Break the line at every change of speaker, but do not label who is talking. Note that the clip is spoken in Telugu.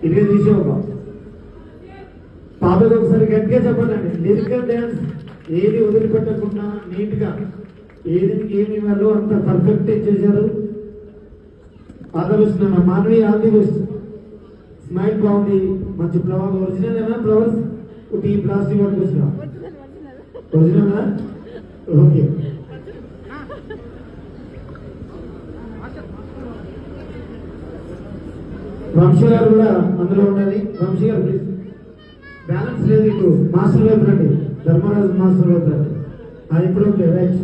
ఇదిగే తీసేవా పాపది ఒకసారి గట్టిగా చెప్పండి. లిరికల్ డ్యాన్స్ ఏది వదిలిపెట్టకుండా నీట్ గా ఏది ఏమి వాళ్ళు అంత పర్ఫెక్ట్ చేశారు. ఆదరిస్తున్నాను మానవి ఆల్ ది బెస్ట్. స్మైల్ బాగుంది, మంచి ఫ్లవర్ ఒరిజినల్ ఏనా ఫ్లవర్స్ ఈ ప్లాస్టిక్ పట్టుకొచ్చిన ఒరిజినల్ ఓకే. వంశీ గారు కూడా అందులో ఉండాలి. వంశీ గారు ప్లీజ్. బ్యాలెన్స్ లేదు, ఇప్పుడు మాస్టర్ వైపు రండి, ధర్మరాజు మాస్టర్ వైపు రండి. ఇప్పుడు ఓకే రైట్.